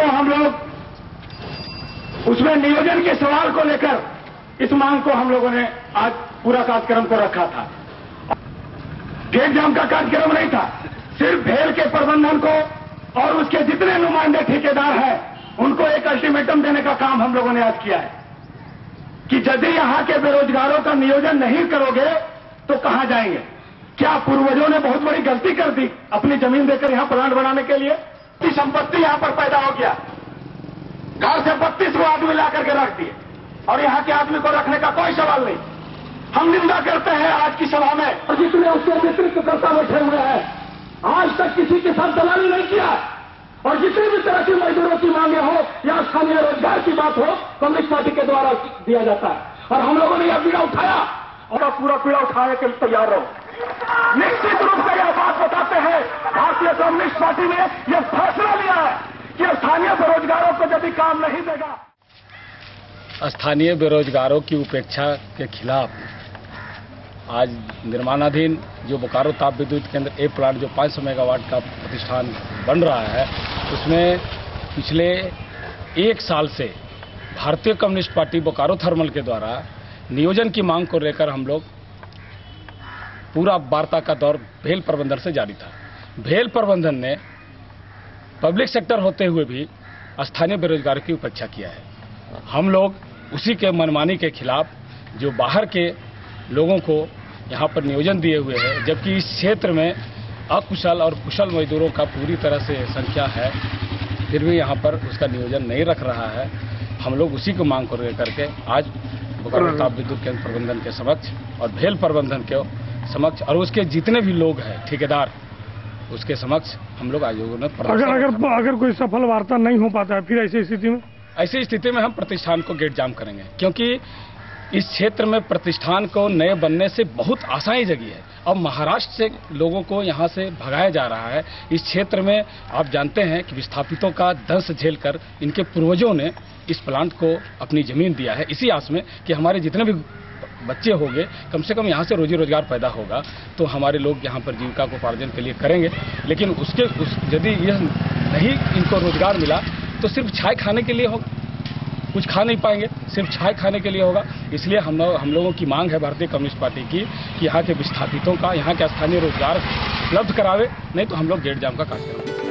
हम लोग उसमें नियोजन के सवाल को लेकर इस मांग को हम लोगों ने आज पूरा कार्यक्रम को रखा था। गेट जाम का कार्यक्रम नहीं था, सिर्फ भेल के प्रबंधन को और उसके जितने नुमाइंदे ठेकेदार हैं उनको एक अल्टीमेटम देने का काम हम लोगों ने आज किया है कि यदि यहां के बेरोजगारों का नियोजन नहीं करोगे तो कहां जाएंगे। क्या पूर्वजों ने बहुत बड़ी गलती कर दी अपनी जमीन देकर यहां प्लांट बनाने के लिए? की संपत्ति यहां पर पैदा हो गया, घर से 32 को आदमी ला करके रख दिए और यहां के आदमी को रखने का कोई सवाल नहीं। हम निंदा करते हैं आज की सभा में, और जितने उसके नेतृत्व करता बैठे हुए हैं आज तक किसी के साथ दलाली नहीं किया, और जितनी भी तरह की मजदूरों की मांगे हो या स्थानीय रोजगार की बात हो कम्युनिस्ट पार्टी के द्वारा दिया जाता है। और हम लोगों ने यह पीड़ा उठाया और पूरा पीड़ा उठाने के लिए तैयार रहो। निश्चित रूप से यह बात बताते हैं भारतीय कम्युनिस्ट पार्टी ने यह फैसला लिया है कि स्थानीय बेरोजगारों को यदि काम नहीं देगा। स्थानीय बेरोजगारों की उपेक्षा के खिलाफ आज निर्माणाधीन जो बोकारो ताप विद्युत केंद्र ए प्लांट जो 500 मेगावाट का प्रतिष्ठान बन रहा है, उसमें पिछले 1 साल से भारतीय कम्युनिस्ट पार्टी बोकारो थर्मल के द्वारा नियोजन की मांग को लेकर हम लोग पूरा वार्ता का दौर भेल प्रबंधन से जारी था। भेल प्रबंधन ने पब्लिक सेक्टर होते हुए भी स्थानीय बेरोजगारों की उपेक्षा किया है। हम लोग उसी के मनमानी के खिलाफ जो बाहर के लोगों को यहाँ पर नियोजन दिए हुए हैं, जबकि इस क्षेत्र में अकुशल और कुशल मजदूरों का पूरी तरह से संख्या है, फिर भी यहाँ पर उसका नियोजन नहीं रख रहा है। हम लोग उसी को मांग को लेकर के आज बोकारो ताप विद्युत केंद्र प्रबंधन के समक्ष और भेल प्रबंधन के समक्ष और उसके जितने भी लोग हैं ठेकेदार उसके समक्ष हम लोग आयोजों ने अगर कोई सफल वार्ता नहीं हो पाता है फिर ऐसी स्थिति में हम प्रतिष्ठान को गेट जाम करेंगे, क्योंकि इस क्षेत्र में प्रतिष्ठान को नए बनने से बहुत आशाएं जगी है। अब महाराष्ट्र से लोगों को यहां से भगाया जा रहा है। इस क्षेत्र में आप जानते हैं कि विस्थापितों का दंश झेलकर इनके पूर्वजों ने इस प्लांट को अपनी जमीन दिया है, इसी आस में कि हमारे जितने भी बच्चे होंगे कम से कम यहाँ से रोजी रोजगार पैदा होगा तो हमारे लोग यहाँ पर जीविका को उपार्जन के लिए करेंगे। लेकिन यदि यह नहीं इनको रोजगार मिला तो सिर्फ छाय खाने के लिए होगा, कुछ खा नहीं पाएंगे, सिर्फ छाय खाने के लिए होगा। इसलिए हम लोगों की मांग है भारतीय कम्युनिस्ट पार्टी की कि यहाँ के विस्थापितों का यहाँ के स्थानीय रोजगार उपलब्ध करावे, नहीं तो हम लोग गेट जाम का कार्य करेंगे।